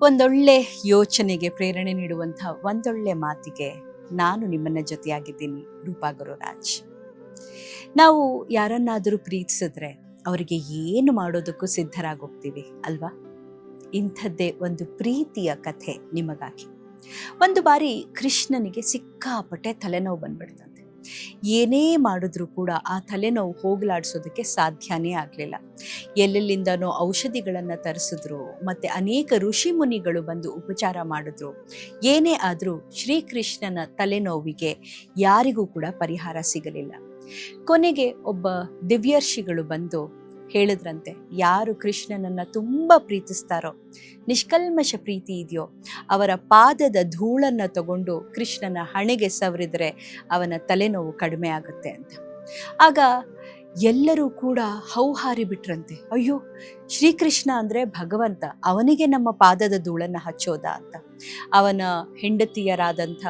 ಒಂದೊಳ್ಳೆ ಯೋಚನೆಗೆ ಪ್ರೇರಣೆ ನೀಡುವಂಥ ಒಂದೊಳ್ಳೆ ಮಾತಿಗೆ ನಾನು ನಿಮ್ಮನ್ನ ಜೊತೆಯಾಗಿದ್ದೀನಿ. ರೂಪಾ ಗುರುರಾಜ್. ನಾವು ಯಾರನ್ನಾದರೂ ಪ್ರೀತಿಸಿದ್ರೆ ಅವರಿಗೆ ಏನು ಮಾಡೋದಕ್ಕೂ ಸಿದ್ಧರಾಗೋಗ್ತೀವಿ ಅಲ್ವಾ? ಇಂಥದ್ದೇ ಒಂದು ಪ್ರೀತಿಯ ಕಥೆ ನಿಮಗಾಗಿ. ಒಂದು ಬಾರಿ ಕೃಷ್ಣನಿಗೆ ಸಿಕ್ಕಾಪಟ್ಟೆ ತಲೆನೋವು ಬಂದ್ಬಿಡ್ತಂತೆ. ಏನೇ ಮಾಡಿದ್ರೂ ಕೂಡ ಆ ತಲೆನೋವು ಹೋಗಲಾಡಿಸೋದಕ್ಕೆ ಸಾಧ್ಯನೇ ಆಗಲಿಲ್ಲ. ಎಲ್ಲೆಲ್ಲಿಂದನೋ ಔಷಧಿಗಳನ್ನು ತರಿಸಿದ್ರು, ಮತ್ತೆ ಅನೇಕ ಋಷಿ ಮುನಿಗಳು ಬಂದು ಉಪಚಾರ ಮಾಡಿದ್ರು. ಏನೇ ಆದರೂ ಶ್ರೀಕೃಷ್ಣನ ತಲೆನೋವಿಗೆ ಯಾರಿಗೂ ಕೂಡ ಪರಿಹಾರ ಸಿಗಲಿಲ್ಲ. ಕೊನೆಗೆ ಒಬ್ಬ ದಿವ್ಯರ್ಷಿಗಳು ಬಂದು ಹೇಳಿದ್ರಂತೆ, ಯಾರು ಕೃಷ್ಣನನ್ನ ತುಂಬಾ ಪ್ರೀತಿಸ್ತಾರೋ, ನಿಷ್ಕಲ್ಮಶ ಪ್ರೀತಿ ಇದೆಯೋ, ಅವರ ಪಾದದ ಧೂಳನ್ನ ತಗೊಂಡು ಕೃಷ್ಣನ ಹಣೆಗೆ ಸವರಿದ್ರೆ ಅವನ ತಲೆನೋವು ಕಡಿಮೆ ಆಗುತ್ತೆ ಅಂತ. ಆಗ ಎಲ್ಲರೂ ಕೂಡ ಹೌಹಾರಿ ಬಿಟ್ರಂತೆ. ಅಯ್ಯೋ, ಶ್ರೀಕೃಷ್ಣ ಅಂದ್ರೆ ಭಗವಂತ, ಅವನಿಗೆ ನಮ್ಮ ಪಾದದ ಧೂಳನ್ನ ಹಚ್ಚೋದ ಅಂತ. ಅವನ ಹೆಂಡತಿಯರಾದಂಥ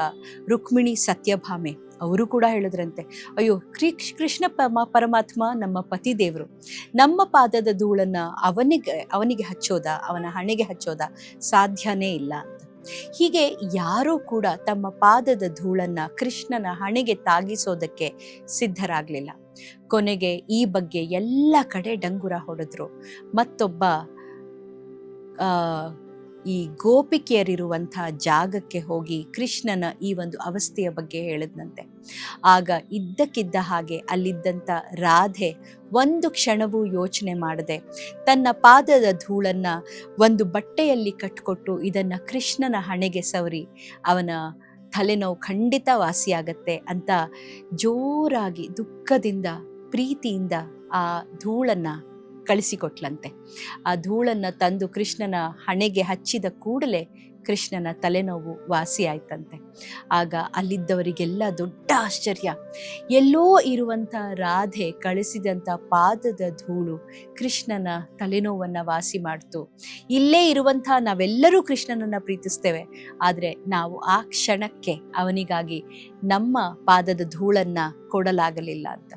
ರುಕ್ಮಿಣಿ ಸತ್ಯಭಾಮೆ ಅವರು ಕೂಡ ಹೇಳಿದ್ರಂತೆ, ಅಯ್ಯೋ, ಕೃಷ್ಣ ಪರಮಾತ್ಮ ನಮ್ಮ ಪತಿ ದೇವರು, ನಮ್ಮ ಪಾದದ ಧೂಳನ್ನ ಅವನಿಗೆ ಹಚ್ಚೋದ, ಅವನ ಹಣೆಗೆ ಹಚ್ಚೋದ ಸಾಧ್ಯನೇ ಇಲ್ಲ ಅಂತ. ಹೀಗೆ ಯಾರೂ ಕೂಡ ತಮ್ಮ ಪಾದದ ಧೂಳನ್ನ ಕೃಷ್ಣನ ಹಣೆಗೆ ತಾಗಿಸೋದಕ್ಕೆ ಸಿದ್ಧರಾಗ್ಲಿಲ್ಲ. ಕೊನೆಗೆ ಈ ಬಗ್ಗೆ ಎಲ್ಲ ಕಡೆ ಡಂಗುರ ಹೊಡೆದ್ರು. ಮತ್ತೊಬ್ಬ ಈ ಗೋಪಿಕೆಯರಿರುವಂಥ ಜಾಗಕ್ಕೆ ಹೋಗಿ ಕೃಷ್ಣನ ಈ ಒಂದು ಅವಸ್ಥೆಯ ಬಗ್ಗೆ ಹೇಳಿದ್ನಂತೆ. ಆಗ ಇದ್ದಕ್ಕಿದ್ದ ಹಾಗೆ ಅಲ್ಲಿದ್ದಂಥ ರಾಧೆ ಒಂದು ಕ್ಷಣವೂ ಯೋಚನೆ ಮಾಡದೆ ತನ್ನ ಪಾದದ ಧೂಳನ್ನ ಒಂದು ಬಟ್ಟೆಯಲ್ಲಿ ಕಟ್ಕೊಟ್ಟು ಇದನ್ನ ಕೃಷ್ಣನ ಹಣೆಗೆ ಸವರಿ ಅವನ ತಲೆನೋವು ಖಂಡಿತ ವಾಸಿಯಾಗತ್ತೆ ಅಂತ ಜೋರಾಗಿ ದುಃಖದಿಂದ ಪ್ರೀತಿಯಿಂದ ಆ ಧೂಳನ್ನ ಕಳಿಸಿಕೊಟ್ಲಂತೆ. ಆ ಧೂಳನ್ನ ತಂದು ಕೃಷ್ಣನ ಹಣೆಗೆ ಹಚ್ಚಿದ ಕೂಡಲೇ ಕೃಷ್ಣನ ತಲೆನೋವು ವಾಸಿ ಆಯ್ತಂತೆ. ಆಗ ಅಲ್ಲಿದ್ದವರಿಗೆಲ್ಲ ದೊಡ್ಡ ಆಶ್ಚರ್ಯ. ಎಲ್ಲೋ ಇರುವಂಥ ರಾಧೆ ಕಳಿಸಿದಂಥ ಪಾದದ ಧೂಳು ಕೃಷ್ಣನ ತಲೆನೋವನ್ನು ವಾಸಿ ಮಾಡ್ತು. ಇಲ್ಲೇ ಇರುವಂಥ ನಾವೆಲ್ಲರೂ ಕೃಷ್ಣನನ್ನ ಪ್ರೀತಿಸ್ತೇವೆ, ಆದರೆ ನಾವು ಆ ಕ್ಷಣಕ್ಕೆ ಅವನಿಗಾಗಿ ನಮ್ಮ ಪಾದದ ಧೂಳನ್ನ ಕೊಡಲಾಗಲಿಲ್ಲ ಅಂತ.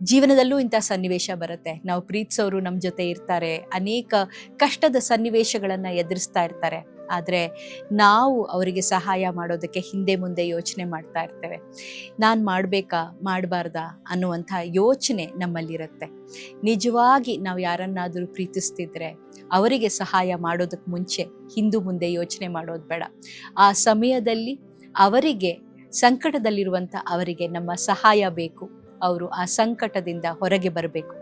ಜೀವನದಲ್ಲೂ ಇಂಥ ಸನ್ನಿವೇಶ ಬರುತ್ತೆ. ನಾವು ಪ್ರೀತಿಸೋರು ನಮ್ಮ ಜೊತೆ ಇರ್ತಾರೆ, ಅನೇಕ ಕಷ್ಟದ ಸನ್ನಿವೇಶಗಳನ್ನು ಎದುರಿಸ್ತಾ ಇರ್ತಾರೆ, ಆದರೆ ನಾವು ಅವರಿಗೆ ಸಹಾಯ ಮಾಡೋದಕ್ಕೆ ಹಿಂದೆ ಮುಂದೆ ಯೋಚನೆ ಮಾಡ್ತಾ ಇರ್ತೇವೆ. ನಾನು ಮಾಡಬೇಕಾ ಮಾಡಬಾರ್ದಾ ಅನ್ನುವಂಥ ಯೋಚನೆ ನಮ್ಮಲ್ಲಿರುತ್ತೆ. ನಿಜವಾಗಿ ನಾವು ಯಾರನ್ನಾದರೂ ಪ್ರೀತಿಸ್ತಿದ್ರೆ ಅವರಿಗೆ ಸಹಾಯ ಮಾಡೋದಕ್ಕೆ ಮುಂಚೆ ಹಿಂದು ಮುಂದೆ ಯೋಚನೆ ಮಾಡೋದು ಬೇಡ. ಆ ಸಮಯದಲ್ಲಿ ಅವರಿಗೆ ಸಂಕಟದಲ್ಲಿರುವಂಥ ಅವರಿಗೆ ನಮ್ಮ ಸಹಾಯ ಬೇಕು, ಅವರು ಆ ಸಂಕಟದಿಂದ ಹೊರಗೆ ಬರಬೇಕು.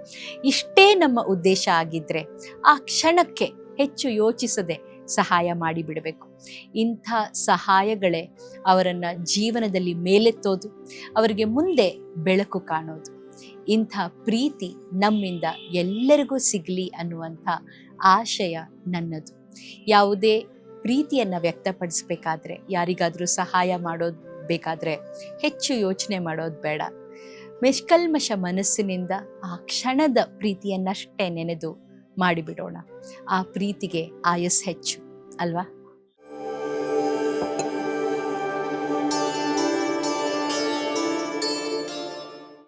ಇಷ್ಟೇ ನಮ್ಮ ಉದ್ದೇಶ ಆಗಿದ್ರೆ ಆ ಕ್ಷಣಕ್ಕೆ ಹೆಚ್ಚು ಯೋಚಿಸದೆ ಸಹಾಯ ಮಾಡಿಬಿಡಬೇಕು. ಇಂಥ ಸಹಾಯಗಳೇ ಅವರನ್ನು ಜೀವನದಲ್ಲಿ ಮೇಲೆತ್ತೋದು, ಅವರಿಗೆ ಮುಂದೆ ಬೆಳಕು ಕಾಣೋದು. ಇಂಥ ಪ್ರೀತಿ ನಮ್ಮಿಂದ ಎಲ್ಲರಿಗೂ ಸಿಗಲಿ ಅನ್ನುವಂಥ ಆಶಯ ನನ್ನದು. ಯಾವುದೇ ಪ್ರೀತಿಯನ್ನು ವ್ಯಕ್ತಪಡಿಸ್ಬೇಕಾದ್ರೆ, ಯಾರಿಗಾದರೂ ಸಹಾಯ ಮಾಡೋದು ಬೇಕಾದರೆ ಹೆಚ್ಚು ಯೋಚನೆ ಮಾಡೋದು ಬೇಡ. ನಿಷ್ಕಲ್ಮಶ ಮನಸ್ಸಿನಿಂದ ಆ ಕ್ಷಣದ ಪ್ರೀತಿಯನ್ನಷ್ಟೇ ನೆನೆದು ಮಾಡಿಬಿಡೋಣ. ಆ ಪ್ರೀತಿಗೆ ಆಯಸ್ ಹೆಚ್ಚು ಅಲ್ವಾ?